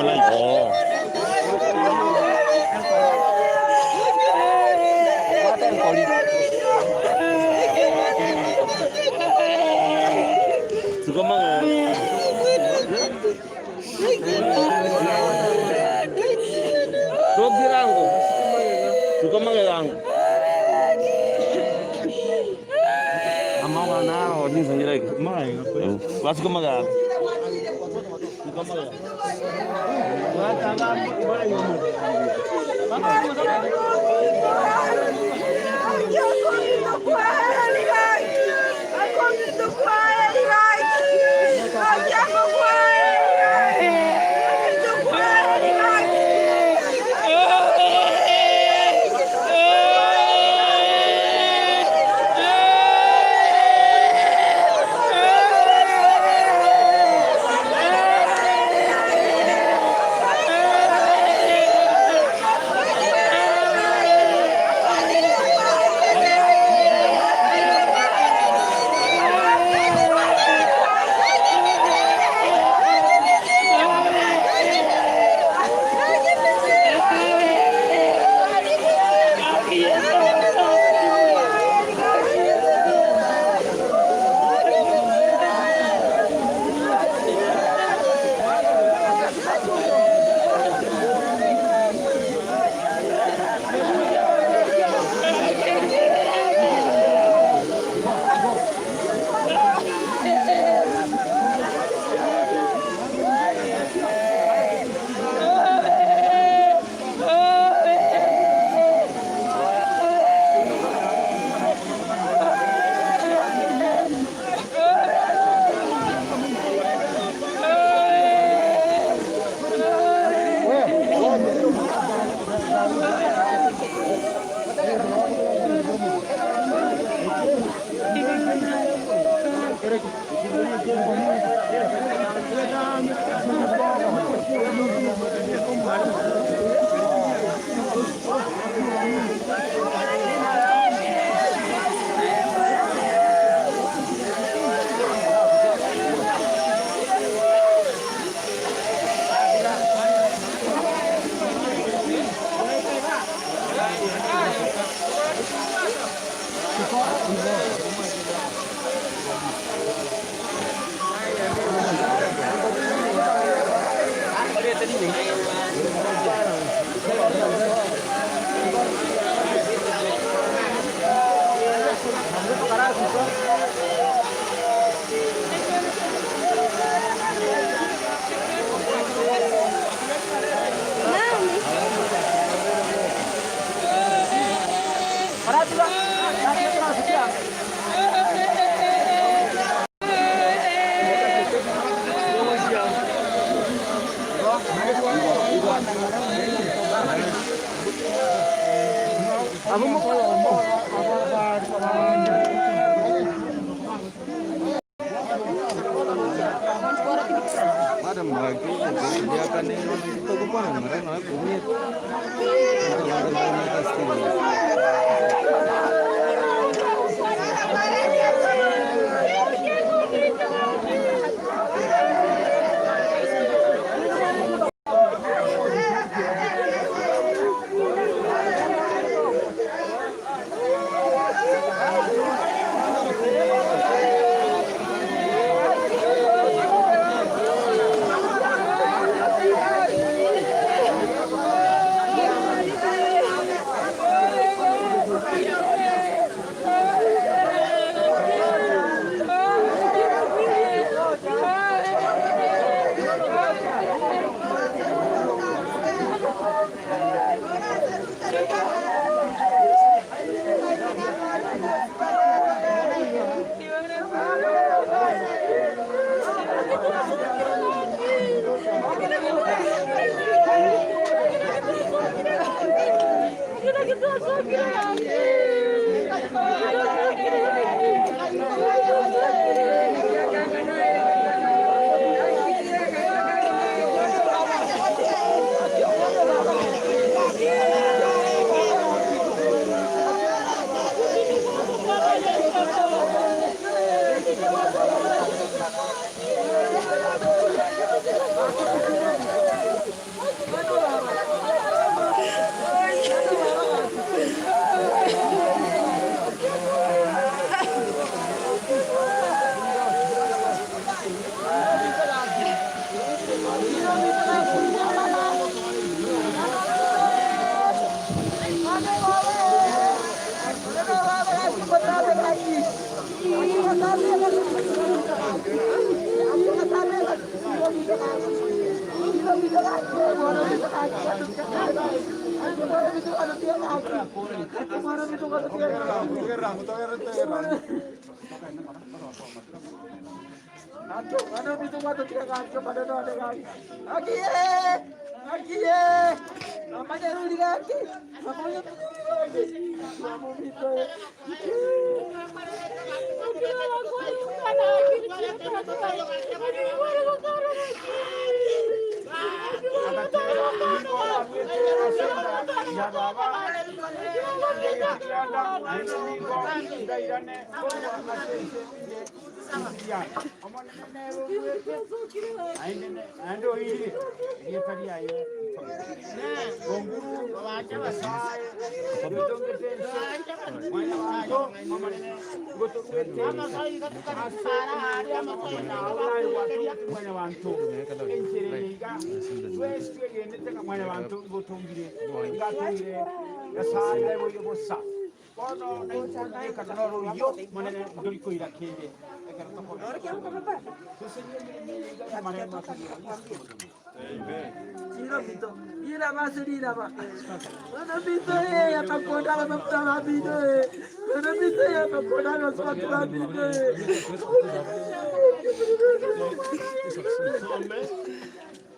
Oh. Suka mga Dog dirango. Suka mga lang. Amaw na o din sa nilay. Mai. Was ko mga. Suka mga. Wa tanga mai mo.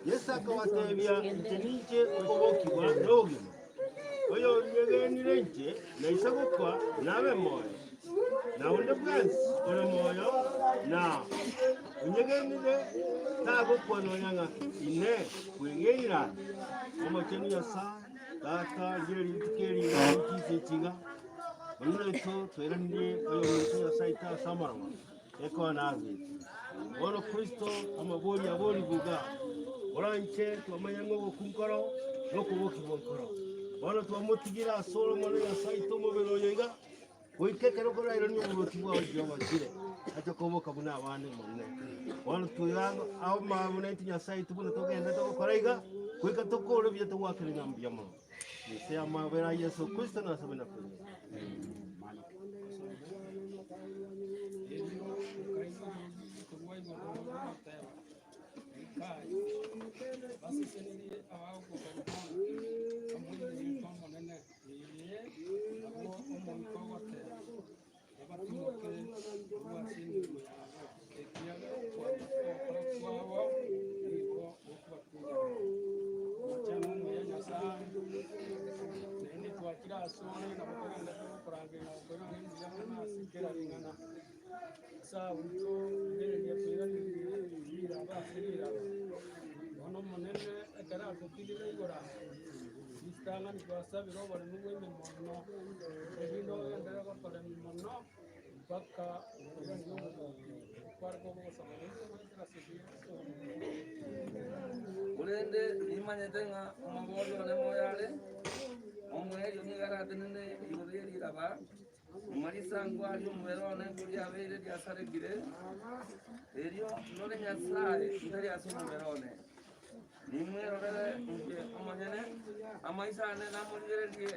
Yes, I go to the oyo nyegeni renche na isagokwa nawe moyo na unde bwansi ole moyo na unyegeni de tagokwa no nyanga ine kwengeira omo cheni ya sa tata jeri tikeri na tinga onno to twerandi oyo mtu ya saita samarwa eko nazi ono kristo amaboli aboli buga oranche twamanyango kunkoro no kuboki bonkoro Ono tu amotigira solo mwana ya saito mobelo yoiga oikekero kora iro ni obutikwa ojo kire acho koboka buna abane mone ono tu yango au mabune tinya saito buna togenda to koraiga kuika tokoro bya to wakire ngambia mo ni se amabera Yesu Kristo na sabena kuni Ulende imanya tenga umabolo ne moyale omweyo ni garatenene yuri raba marisangwa yo mverone kuri abere ya saregire erio none nyasaye ndari asumverone nimwe rore nje amanyane amaisane namurire die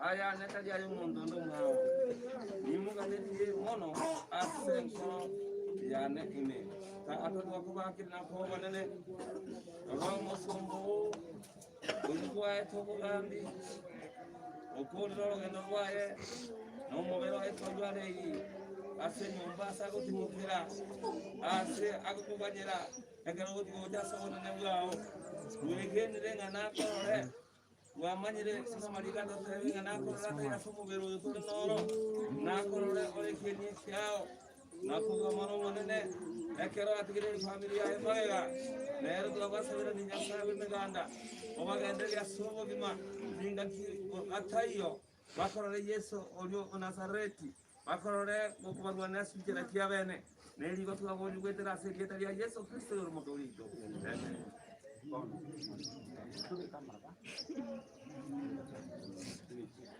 aya neta dia yo mundo ndo ngao nimugane die mono asenko yane ime ta atwa kubakira na ko banene Ramo sombo ulikuwa toko gambi okuliro ngeno kwaye no mobero etojwa lei ase Mombasa ko timukira ase akukubanyira ekero goja sabona ne bwao wegeni renga nako re wamanyire sasa maligando renga nako rata ya somo bero yotoro noro nako re ore keni kyao nako gamano manene ekero atigire familia embaga nero tuwa sabira ninya sabe meganda obagende ya somo bima ninganti atayo bakorore Yesu olio Nazareti bakorore gokubarwa nasu kira kiabene neri gotuwa goli gwetera sekretari ya Yesu Kristo yo motolito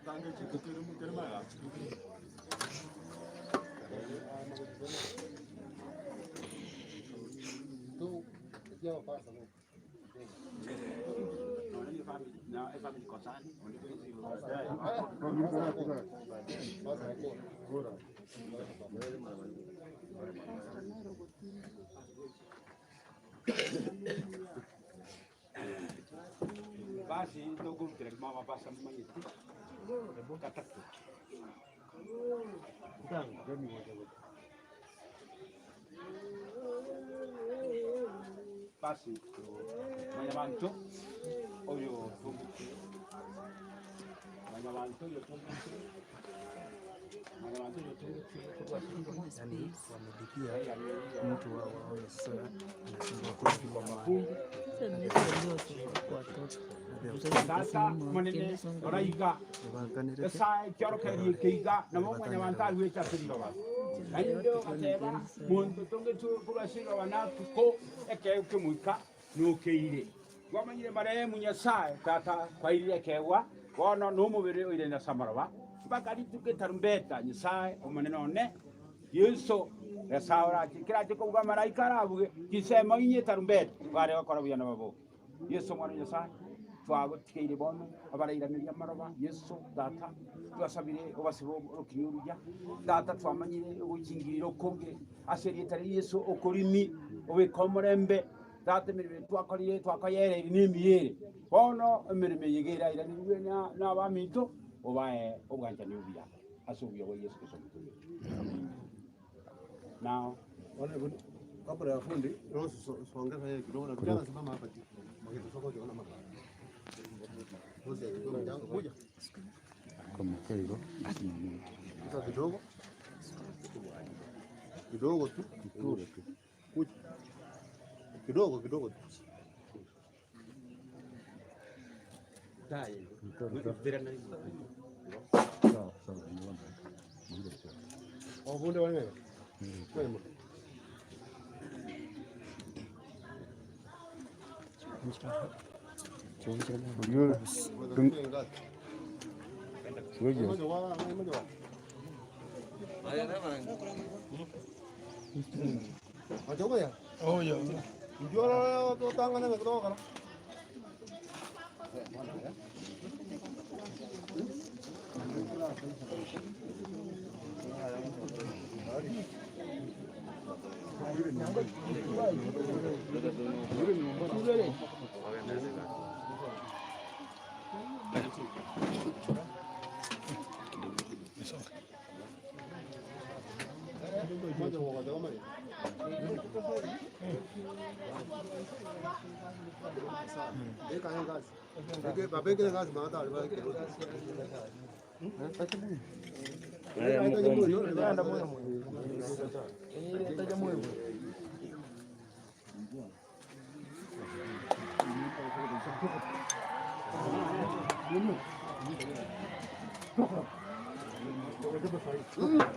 Danke chikuturu muterma tu yo pasa no family kosani basi ndogo kile mama basa mmanyi boka tatu tanga ndio moja basi manya bantu oyo manya bantu yo yani wamelipia mtu wao sasa anashindwa kulipa mafungu sasa manene oraiga sai kyoro kari keiga na mo manya bantu alwe chasiriga ba ayo akeba muntu tonge tu kurashira banatu ko eke ukimuika nukeire wamanyire maremu nyasaye tata kwaire kewa wono numubiri uire na samaraba bakari tuke tarumbeta nyasaye omanene one yesu esaura kira kikuga malaika arabuge kisema inye tarumbeta bare bakora buyana babo yesu mwana nyasaye twagutikeire bono abarairaniria maraba yesu data twasabire obasibo rukinyuruja data twamanyire ubukingiriro kunge aserietari yesu okurimi obikomorembe data mirime twakayere nimiyere bono mirime yigera iranirwe na abamito obae obwanja ni ubia asubio wa yesu kristo now kabla ya fundi ongeza yeye kidogo na vijana simama hapa tu mageti soko jiona mama moja kama hivyo kidogo kidogo tu kidogo tu dai ndio fundi wenyewe kwema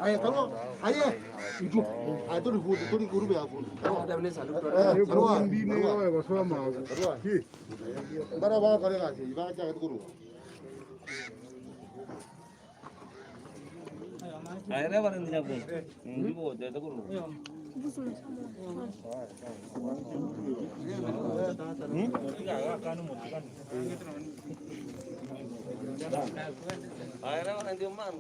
Aye, kalau aye, itu, itu di guru ya pun. Ada boleh salut. Kalau bini awak bersama mau. Bara bawa kali kasih, ibarat jangan guru. Akhirnya barang dijago. Ibu ada guru. Akhirnya orang diuman.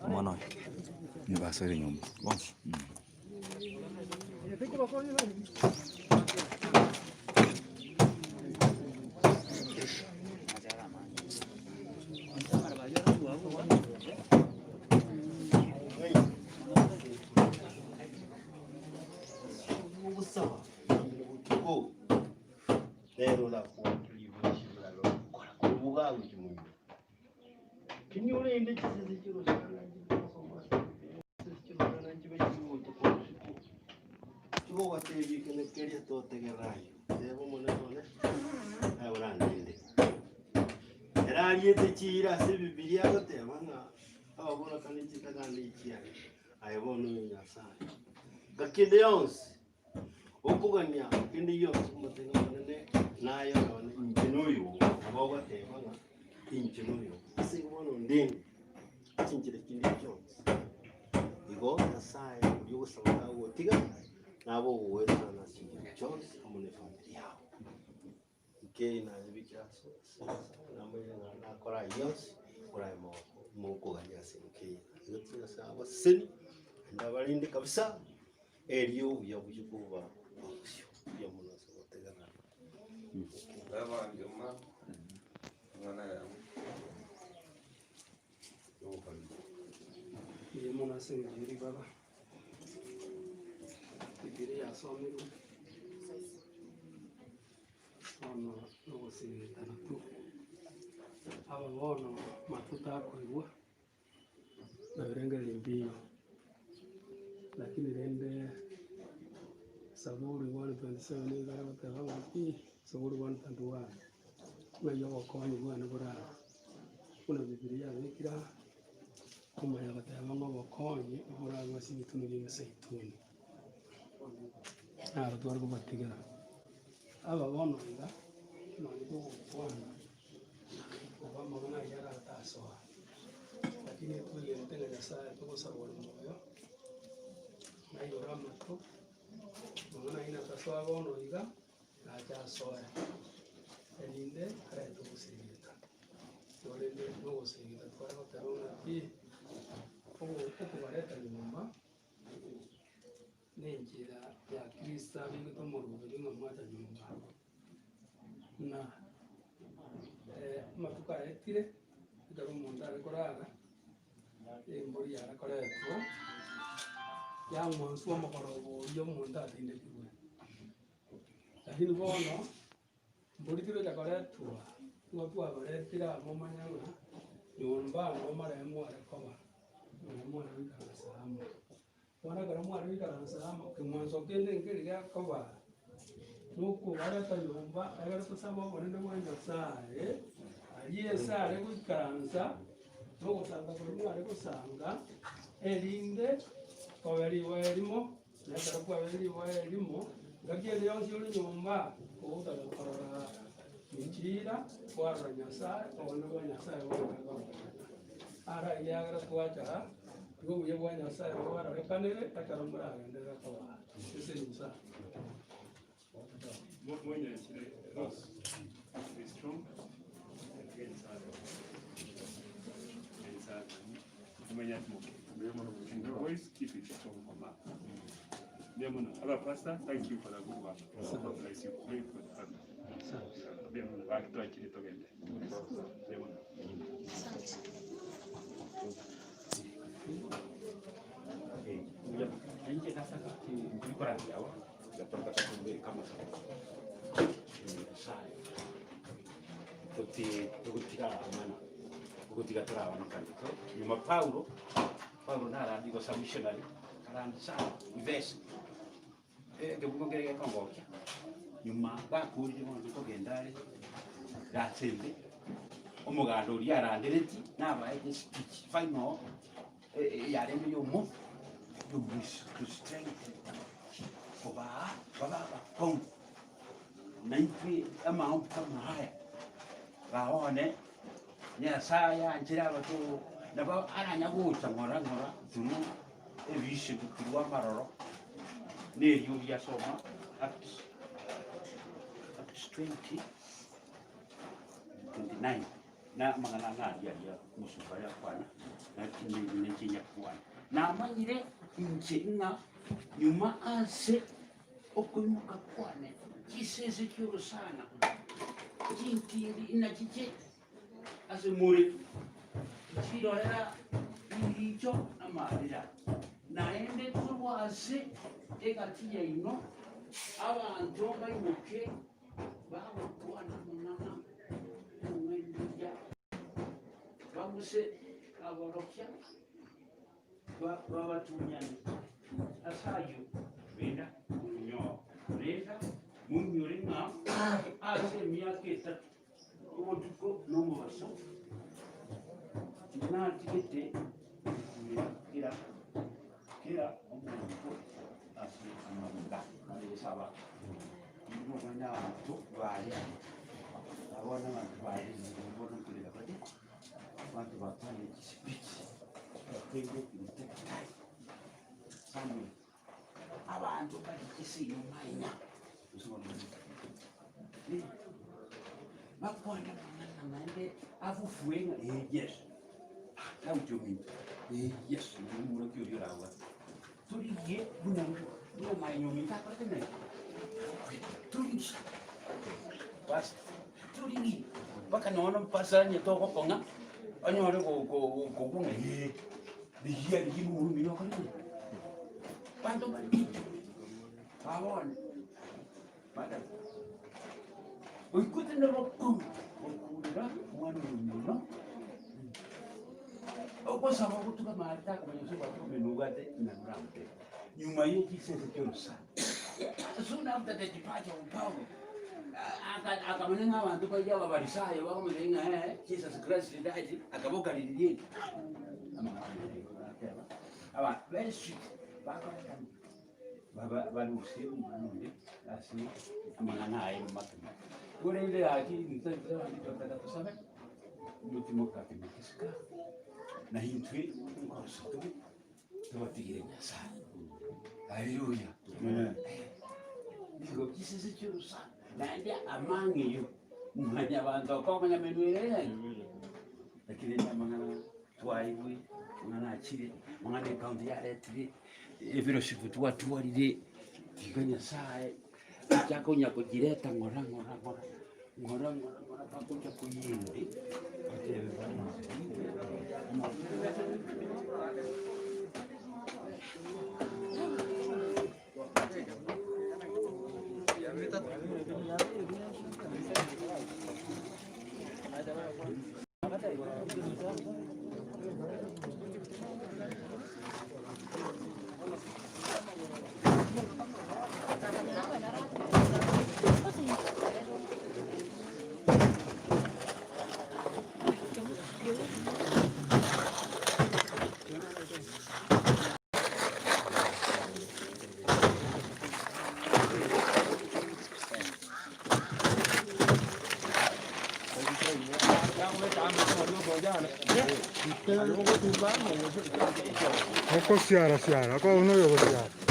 Mwana oyo. Ni basere nyumba. Bonso. Gakinde yonse okuganya kinde yonse umutenga munene nayo none injinuyo aboga tebanga injinuyo singono ndende kinjire kinde cyonse igo nasaye yugusaba wo tiga nabo uweza na kinjire cyonse amune familia yao ke na bikiraso namwe na kora yonse kora mo kuganya sinke iyo tsasa waseni ndabalinde kabisa Elio ya bujukuba ya munasa wategana baba njuma mwana ya ye munasa ngiri baba ibiri ya somiru ono no singitana tu aba bono matuta koigwa na birenga limbio lakini rende saburi 127 igara bataba bati saburi 121 nayo bakonye bwana burara kuna bibiliya bikira kuma ya bataba ngo bakonye burara basibitunye bimesaituni aba twargo batigara aba bono ida nongo bwana aba mabana yara tasoa lakini tuyentele saa tukosabora moyo nayo ramatu mwana ina taswa bono iga acha soya elinde kareto kusirita torende no kusirita twara tarona ki oko bareta nyumba nenjira ya Krista bingo tomorugo bingo mwata nyumba na matuka etire ndaro munda rekorara embori ya rekoreto ya mwansu wa makorogo yo munda atinde kiwe lakini bono mbori tiro ya koretua ngatu abaretira momanyanga nyumba no mara mwara koba mwara wikara salama wana gara mwara wikara salama kimwanzo kende ngiri ya koba nuko barata nyumba agara kusaba bonende mwanya sae aliye sare wikaranza nuko sanga ko mwara kusanga elinde kawari warimo natara kwa wari warimo gagiye yonse uri nyumba kuuta korora injira kwa nyasa ona kwa nyasa wa ara yagra kwacha ngo ye kwa nyasa wa ara kanere akaramura ndera kwa ese nyusa mwenye Ross is strong against mwenye and the voice keep it strong for Mark. Our pastor, thank you for the good work. God bless you. Pray for the family. Back to actually together. Paulo nara digo missionary karandi sa invest ke buko ke kongokia nyuma bakuri mo tukogendare datsembe omuganda uri arandereti nabaye speech final yarembe yo mo to strength baba kon naipi ama kama haya baone nya saya njira bato naba aranya guca ngora tunu ebishe bukirwa maroro ne yuya soma at 29 na mangana ya musuba ya kwana lakini nchinya kwana na manyire injinga nyuma ase okuimuka kwane kisese kyoro sana jintindi inachije ase muri chirorera iricho amarira naende turwase egatiya ino abantu baimuke bagokwana munana umwendia bamuse aborokya babatunyani asayo benda kunyo leta munyore nga ase myaka etatu obutuko n'omubaso natigete kira omuntu ase amabunda nalesaba mubona abantu bali abona abantu bali mbona kulira bali abantu batanye kisipiki batenge kutekai samwe abantu bali kisiyo mainya bakwanda nande afufuenga yes kamjumi yes mura kyo rawa turiye buna mainyo minta kwa tene turi bas turi baka nono pasanya toko konga anyore ko bunga di hiya di mu mino kan panto bali bawon pada ikutin na rokong okura wano mino opo sama ko tuka mata ko nyo ba ko menugate na ramte nyuma yeki sese kyosa soon after the departure of Paul akamanenga abantu bajya babarisayo bakamanenga Jesus Christ died akaboka liliye aba very sweet baba balusi umande asi amanana ayi makina kore ile aki mtaka nditotaka kusaba mutimo katimikisika na hintwe ngorosoto tubatigire nyasa haleluya digo kisese cyurusa nande amangeyo mwanya abantu akomanya menwere lakini namana twaiwe mwana achire mwana account ya letri eviro shifutu watu walire tiganya sae chako nyako jireta ngora pakucha kuyindi atebe bana Ecco Siara, qua uno io lo Siara.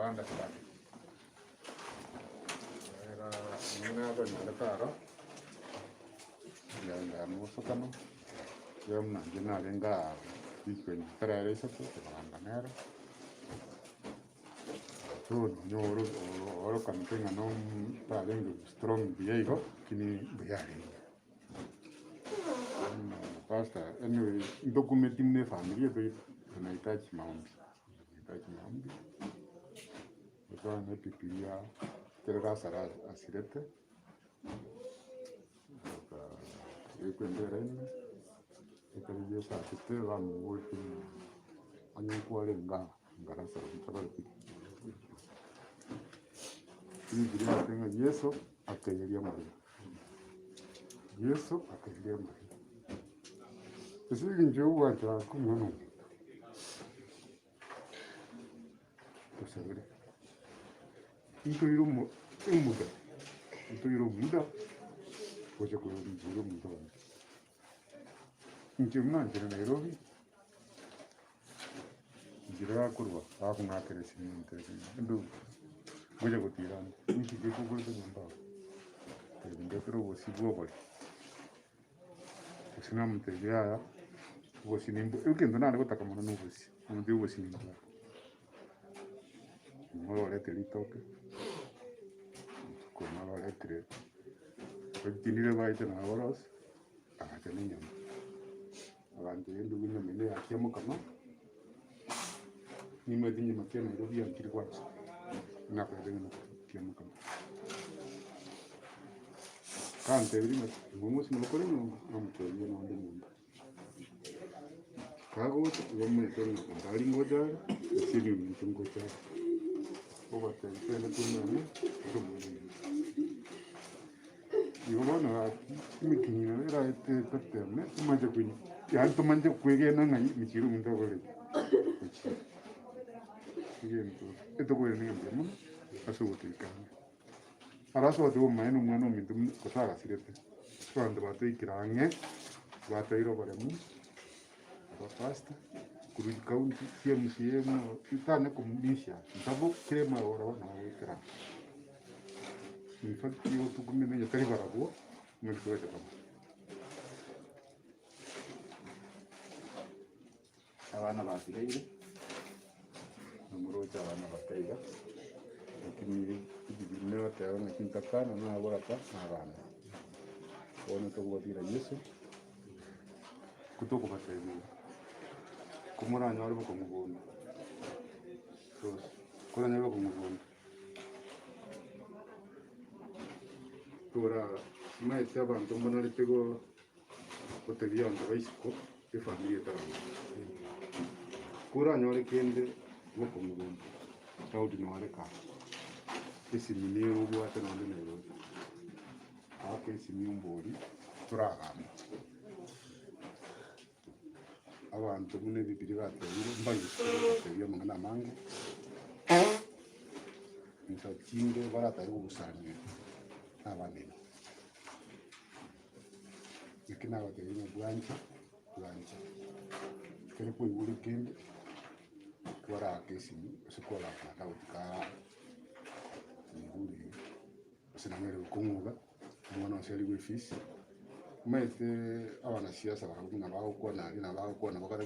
Understand. Era una benedictara. Ya no sotano. Yo una llena venga dipen traer eso pues la manera. Tu no oro cuando tenga no talento strong Diego kini biari. Basta, anyway, documentin de familia tunahitaji maombi. Kwa na Biblia kila sara asirete. Kwendera ine. Ekariye sa kitela mu anyukwale ngarasa mtabale. Biblia tenga Yesu akayeria Maria. Sisi njoo wanja kumwana. Tusabire. Ito muda. Kuja kuiro muda. Njema njira Nairobi. Njira kurwa hapo na keresi ndio. Kuja kutirana. Niki kiko nyumba. Ndio kero wasibu bali. Sina mtejea wosi nimbo ukendo nane kutaka mwana nubusi ndio wosi nimbo ngolo lete litoke ko ngolo lete kutinire baite na boros akatene nyama abantu yendo binyo mene ya kiamokama ni medinyi makena ndio bia nkiri kwanza na kwa ndio kiamokama kante biri musi mulokore no muteye no ndi munda kago gomme tono ndali ngoja sini mtungoja oba tele tunane yobona mikinina era teteme manje kwini yanto manje kwegena ngai michiru mundogole yento eto kwene ngambemo asubutikana araso tu maeno mwana mintu kosaga sirete kwando batikirange batairo baremu bapasta kuri kaunti MCA mo itane kumlisha ndabo krema ora na wekra infatti io tu come meglio tari barabo nel tuo tempo abana basigaye numero cy'abana basigaye lakini ibintu batera na kintakana na baraka n'abana bona tugobira Yesu kutoka batera kumuranya wari bakumugunda rose kuranya bakumugunda tora maite abantu mbona litego hotelia ndo baisiko e familia tano kuranya wari kende bakumugunda taudi no wari ka esi minero bwate nande nero ake esi miumbori turagama abantu mune bibiri bateye mbaye bateye mwana mangu nsakinge barataye ubusanye abanene ikina bateye bwancha kene ko yuri kende kwara kesi sikola na utika nguri sinamere kumuga mwana waseli wefisi maite abana siasa bakabuna bawo bakara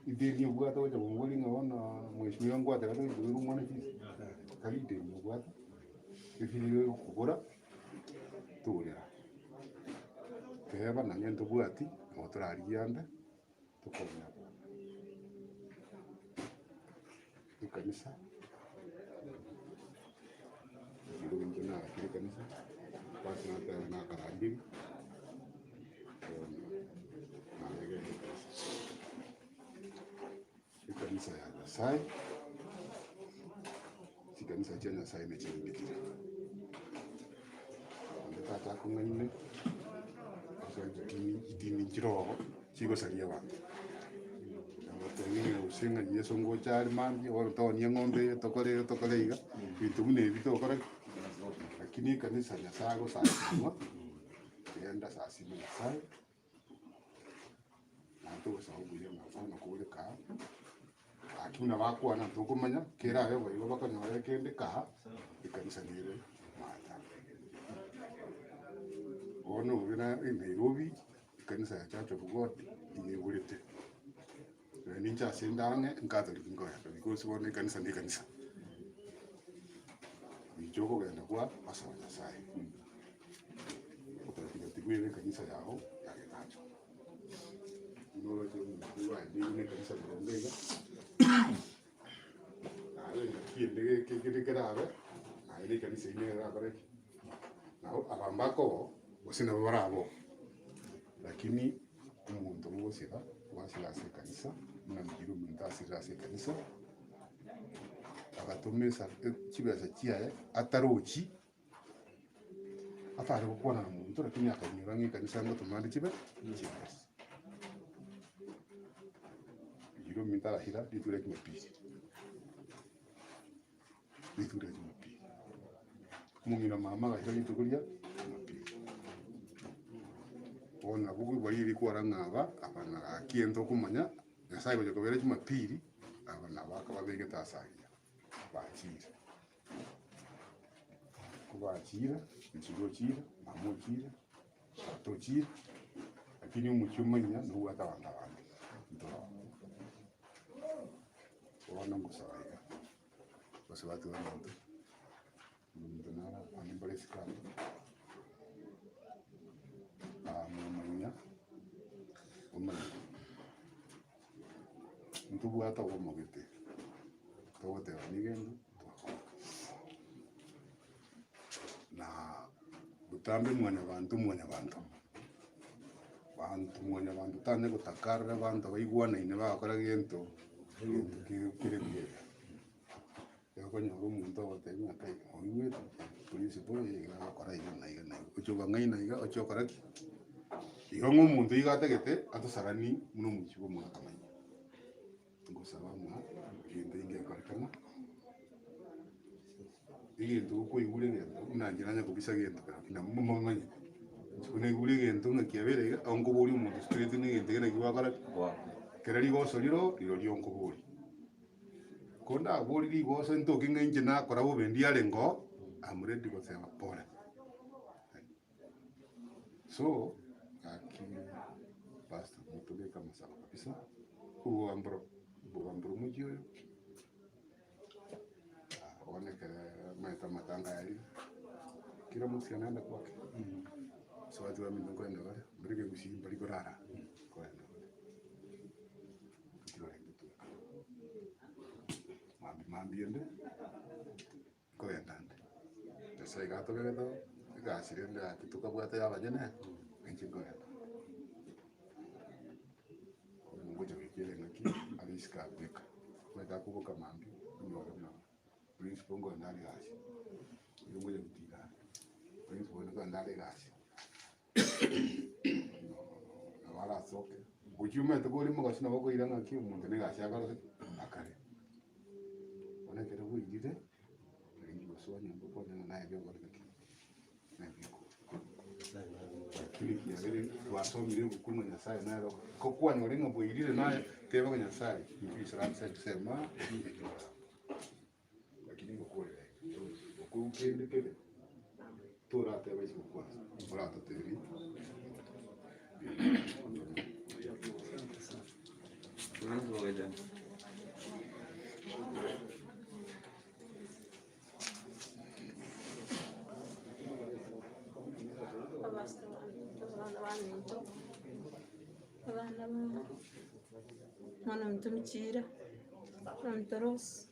ideni ubwata waje bungoli ngabona mwishimiwa ngwata kato iburu mwana fisi kalite ubwata ifiri kubura turera keba na nyento bwati motora ariyanda tukobya ikanisa na kile kanisa basi na karandi kanisa ya sai si kanisa jana sai ne chini kile ndio tata kungane sasa dini jiro chigo salia wa tengine usinga Yesu ngocha mandi oro to ni ngombe tokole iga vitu mune vitu kore lakini kanisa ya sago sana yenda sasa ni sai na to sababu ya mafano kule ka akuna wako ana tukumanya kera wewe ibo bakanyore kende ka ikanisa nire mata ono wina Nairobi kanisa ya Church of God ni ulite ninja sendane ngata likingoya because wone kanisa ni kanisa bijoko genda kwa asawanya sai utapiga tigwe kanisa yao yake nacho no je mu wa ni kanisa ndonga ale kiende ke grave ale kanisa ine grave nao abambako usina barabo lakini umuntu wose wasirase kanisa na mbiru mundasirase kanisa agatumisa kibeza kiaye atarochi afare gukwana na muntu lakini akanyura nk'ikanisa ngo tumande kibe kibeza biro mintarahira liture kimapiri mumira mama gahira litukuria kimapiri ona bugu bwiri kwara ngaba abana akiento kumanya nyasaye goje kobere kimapiri abana bakababege tasagia bakira kubakira ikigo kira amukira atokira lakini umucyumanya n'uwo atabanga abandi wana musabaya bose batuwa muntu ndonara animbalesi kandi amumanya umanya ntubu ata wo mogete tote banigendo na butambe mwana bantu tane gutakarra bantu baigwana ine bakora gento kire yako nyoro muntu otenya kai oiwe principal igakora igana uchoba ngaina iga ochokora ki igongo muntu igategete atusarani muno muchibo mwana kamanya ngusaba mwa kinde inge karekana igendo ko igure ngendo unangiranya kubisa gendo kana mumanganya unegure gendo nakiabere ongo buri umuntu street ngende ngene kiwakara kerari goso liro lionko buri konda buri ligoso ntoki ngenje na kora bo bendi alengo amuredi ko sema pole so aki basta mutobe kama sawa kabisa uambro mujio one kare maita matanga yali kila mtu anaenda kwake so watu wa mimi kwenda wale mbele kushimba liko rara kwenda mambiende kwenda sasa igato gado gasirende akituka bwata yabanyene ngi kwenda ngoje kile ngaki aliska beka kwenda kuboka mambi nyoro na principal ngo ndali gashi ngoje kutira principal ngo ndali gashi wala soke ujume to boli mo gasina bako iranga ki umuntu ne gashi akaro akare ona kero buigire ngi baswanya mboko na naye byo bali na biko kili ya vile wasomire bukumu nyasaye nayo ko kwa nyorenga buigire naye teba nyasaye ngi Islam sema lakini ngokore ukende kele tora teba isi kwa ora tateri mwana mtumchira mtorosi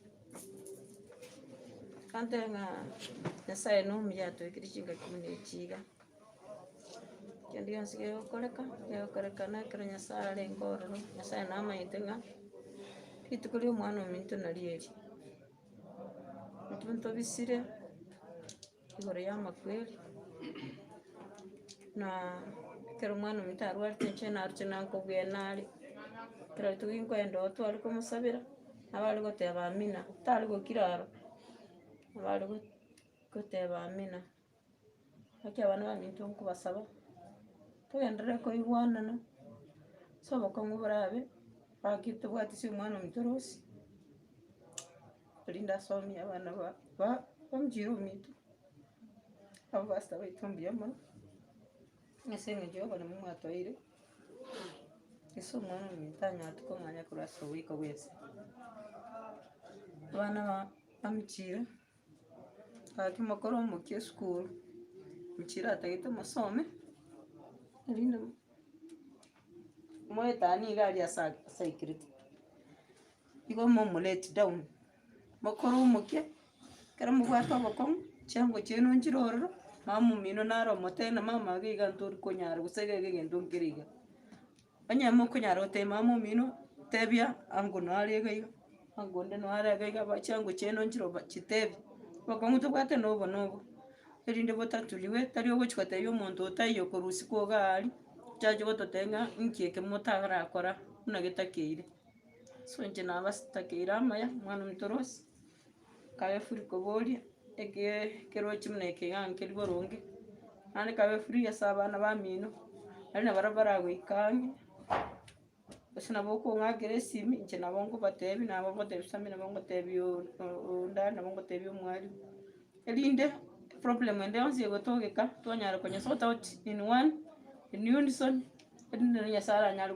kantenga nyasaye nomyato ikirichinga kimune chiga kendi yasike yokoreka nakira nyasaye ale ngororo nyasaye namaitenga itukuli omwana ominto narieri ntunto bisire igoro ya makweli na kero mwana ominto arwarite nche naruche nankobwenari kero tuginkwenda otwari kumusabira abali goteba amina tari gokiraro abali goteba amina ake abana baminto nkubasaba tugendere koigwanana sobokong'u borabe bakite bwatisi omwana omutorosi tulinda asomi abana bamujire ominto abo basita baitu mbuya mono ase eng'encho yobona momwatoire ase omwana ominto anyatuka omwanya korwasa obwiko bwese abana bamuchire akimokora omokia esukuru muchire atagete mosome erinde Moetani gari ya security. Iko mo let down. Mokoro mokia. Kera mugwato bokong chango cheno njiroro. Mamu mino naro motena mama giga ntur konyara gusege gege ndonkiriga. Anya mo konyara te mamu mino tebia ango nari gega. Ango nde nari gega bachango cheno njiro bachitebi. Bokong tubwate nobo nobo. Erinde botatuliwe tari ogochwata yo muntu otayo korusi ko gari. Chaje gototenga nkieke motagara akora una getakeire. So nje nabasitakeira amaya mwana mtorosi. Kabe furi kobori eke kerochi mneke yanke liboronge. Ane kabe furi ya sabana bamino. Ali na barabara gwikange. Osina boko ngagere simi nje nabongo batebi nabo botebi sami nabongo tebi onda nabongo tebi omwali. Erinde problem ende onse gotogeka twanyara konya sort out in one in unison. Erinde ya sara nyara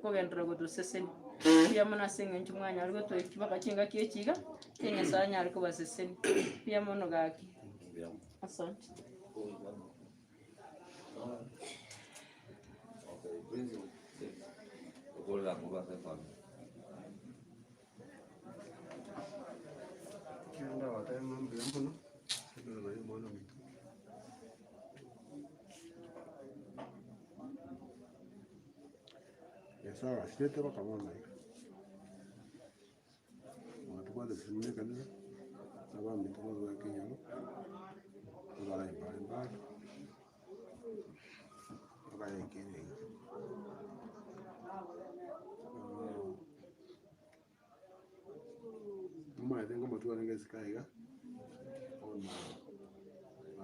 kogendra gotoseseni. Pia mona senga nchumwanya algo to kibaka chinga kiechiga kenya sanya aliko baseseni pia mono gaki asante. Kienda watae mambo yangu no ndio bali mwana mtu sawa sitete kwa kama watu kwa simne kanisa sababu mtu wa Kenya no wala mbali wala Kenya mama tengo mtu anenge sikaiga ona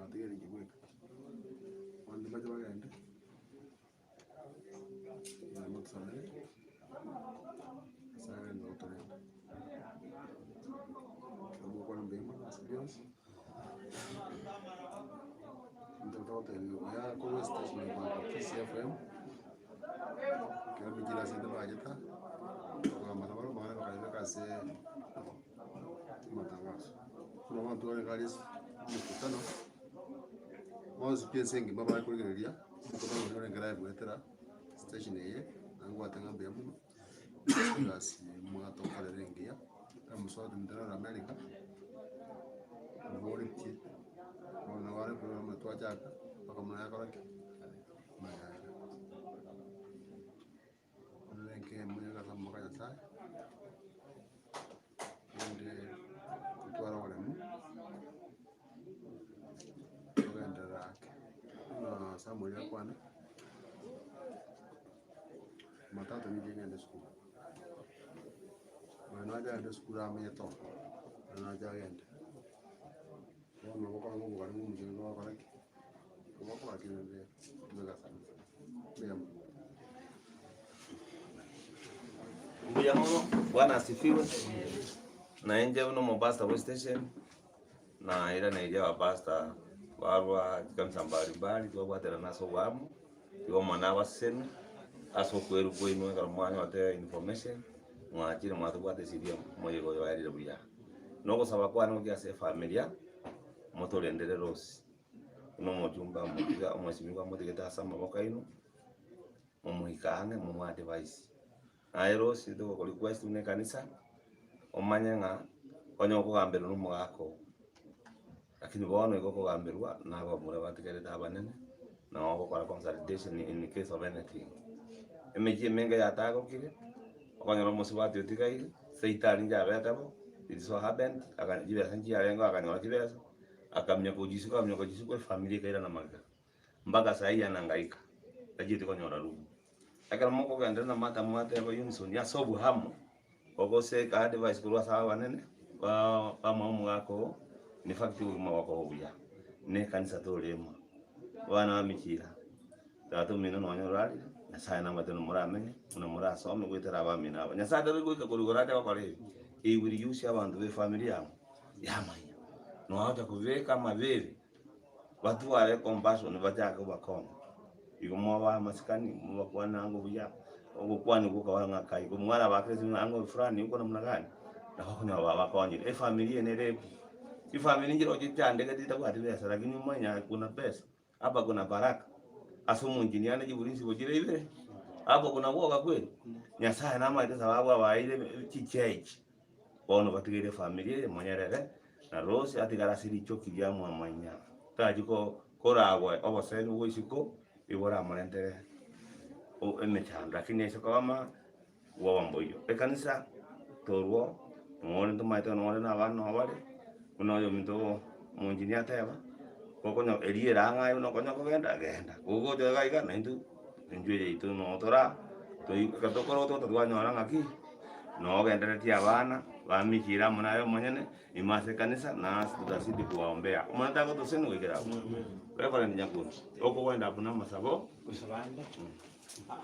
atige ni kimweka wanda baje bagende ya mtu sana sana ndo tare kama kwa mbema serious ndio ya kwa station ya CFM kwa mijira sende bajeta kwa matabaro bana kwa kase matangazo kuna watu wale galis mkutano mwanzo pia sengi baba kuligeria mkutano wale ngara bwetera station ye angwa tanga mbuno basi mwato kale rengia amuswadi ndara America ngoriti ona wale kwa matwaja kama yakora lenke mwenga kama kaya sai nde kutwara wale mu kuendera na Samuel kwana matatu ni ngende school wanaja ende school ameto wanaja ende wana boko ngo bari mu mujingo wa baraki boko akirende mega sana bema Mbuyamo bwana asifiwe. Na nje uno Mombasa West Station na ila na ija wabasta barwa kanisa mbalimbali kwa watera naso wamu yo mwana wasenu aso kweru kwenu ngara mwana wate information mwachire mwatu bwate sidia moyo go ya lalabuya noko saba kwa no ya se familia moto lendere rosi no mojumba mutiga omwesimiwa mutigeta sama bokaino omuhikane mu advice aero sido ko request ne kanisa omanyanga onyo ko gambero no mugako lakini bono iko ko gamberwa na ba mura batigere tabanene na wako kwa consultation in the case of anything emeji menga ya tago kire okanyoro musibati otigai seitani nja betabo it so happened akajibe sanji arengo akanyora kibeso akamnya ko jisu ko familia kaira na maga mpaka sai anangaika ajiti konyora rumu akara moko ganda na mata mwate ko Unison ya sobu hamu ogose ka advice kulwa sawa nene ba mamu yako ni fakti uma wako uya ne kanisa to lema wana mikira tatu mino no nyorali na sai na mateno muramenye una muraso ame kwetera abamina nyasa dare gwika kurugorate bakore e will use abantu be familia yamanya no hata kuveka mabere watu wale compassion bataka bakoma igomwa ba maskani mwa nango buya ogokwani gukawanga kai kumwana bakrezi nango fulani uko namna gani na honya baba konyi familia nere si familia njiro jitande kadita kwa tibesa lakini mwanya kuna pesa hapa kuna baraka asumu njini ana jiburinsi bojire ibe hapo kuna uoga kweli. Nyasaye na maite sababu abaire chichechi bono batigire familia monyerere na rose atigara siri chokiria mu mainya tajiko koragwe oboseni bwishiko ibora amurentere o emechanda lakini siko kama wamboyo ekanisa torwo ngone ntumaite ngone n'abana abari kuno yo minto munjini ateba kokonya eriera ngai uno konya kogenda genda gogo joga iga naindu njwire itu no tora toi katokoro to twanyora ngaki no gendereti abana bamikira munayo monyene imase kanisa na tutazidi kuwaombea mwanataka tuseni wekera rekora ni nyakuno oko wenda abuna masabo usabanda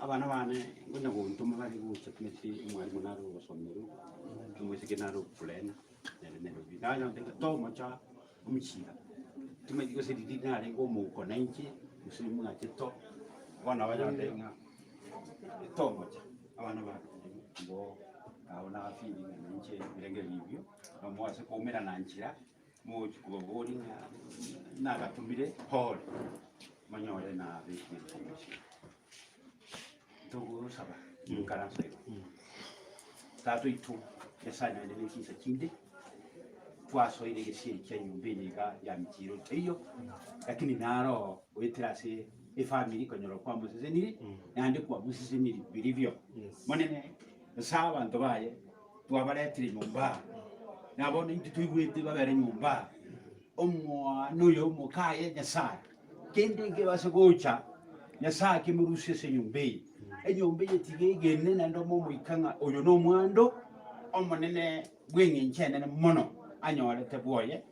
abana bane ngonya guntuma bari guca kimiti mwari munaro basomero tumwese naro fulena nene binayo ndeka to macha umchira tumedi ko sidi dinare ngo mu konenche musimu na kito wana bajandenga to macha abana ba ngo aona afili nje birenge bibyo bamwase komera nanjira mu kubogori na gatumire hall manyore na biki togo saba mukaransa tatu itu yasanya ndele kisa kinde twaso ile gesi cyanyumbeni ga ya mikiro iyo lakini naro wetrase family konyoro kwa musezeniri nande kwa musezeniri bilivyo monene saba ntobaye twabaretire nyumba nabone into twigwete babere nyumba omwana uyo mukaye nyasaye kende nge basegocha nyasaye kimurushe se nyumbe enyumbe yetigegene nando mo muikanga oyo no mwando omonene gwenye nchene mono anyore teboye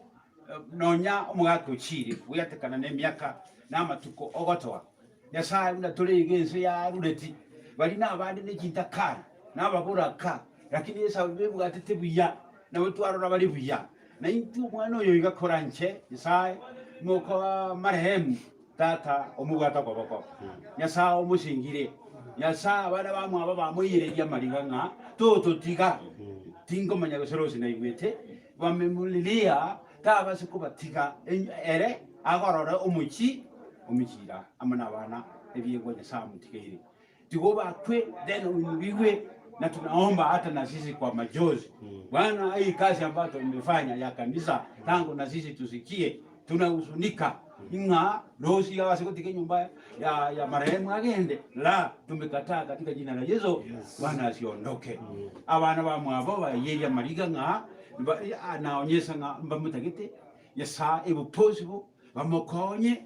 nonya omugako chiri uyatekana n'emyaka n'amatuko ogotwa nyasaye unatole igense ya ruleti bali n'abandi n'ekintakana n'ababuraka lakini esa bebu atete buya nawe twarora bali buya na intu mwana oyo igakora nche nyasaye moko marehemu tata omugata koboko nyasaye omusingire nyasaye abana bamwe aba bamuyireria mariganga toto tiga tingo manya gosorosi na igwete bamemulilia taba sikubatiga ere agorora omukira amana bana ebyego nyasaye mutigire tigoba kwe then ubiwe na tunaomba hata na sisi kwa majozi bwana hii kazi ambayo tumefanya ya kanisa tangu na sisi tusikie tunahuzunika inga rosi ya wasikotike nyumba ya marehemu agende la tumekataa katika jina la Yesu bwana asiondoke abana ba mwabo yeye mariga nga anaonyesha nga mbamutagite yasa ibu possible bamokonye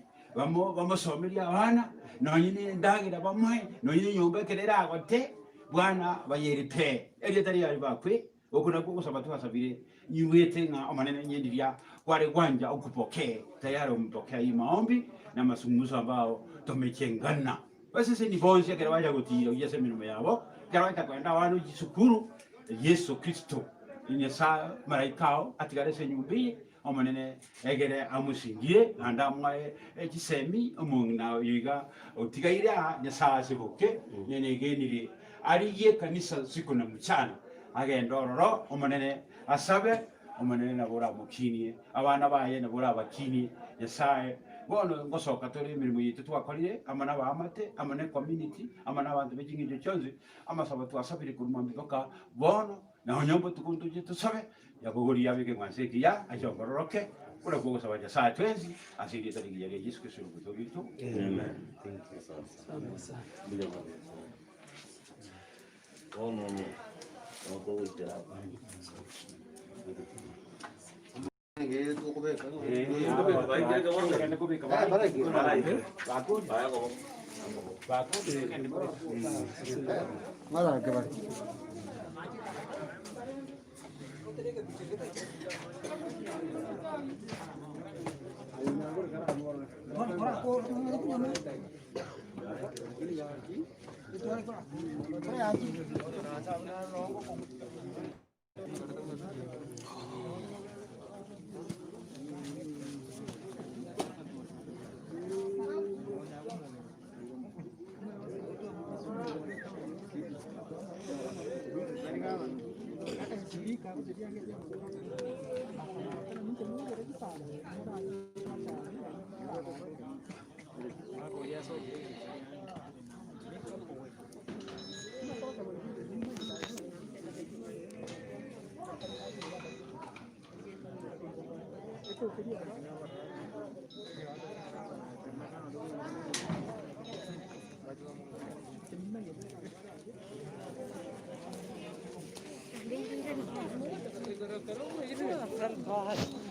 bamosomeria abana nonyine ndagira bamwe nonyine nyumba kerera agote bwana bayeripe eryetari yali bakwe okuna kusaba twasabire niwete nga omanene nyendiria kware gwanja okupokea tayari umpokea hii maombi na masungumuzo ambao tumechengana basi ni bonse kera waja gutira uyese minimo yabo kera waja kwenda wanu jisukuru Yesu Kristo inyesa maraikao atigarese nyumbi omanene egere amusingie anda mwae ekisemi omungna yiga otigaira nyasa sibuke nyene geniri ariye kanisa siku na mchana agenda ororo omanene asabe omanene nabora mukinie abana baye nabora bakini nyasaye bono ngosoka tore emirimo yitu twakorire amana baamate amane community amana abantu bekingijo cyonze amasaba twasabire kurumambika bono na nyombo tukuntu tusabe yakogori yabike mwanseki ya ajongororoke kula kugo saba nyasaye twenzi asiri tari ya Yesu Kristo kutobitu amen thank you so ono no to witera ngeke tukubeka mara ke bari Karo,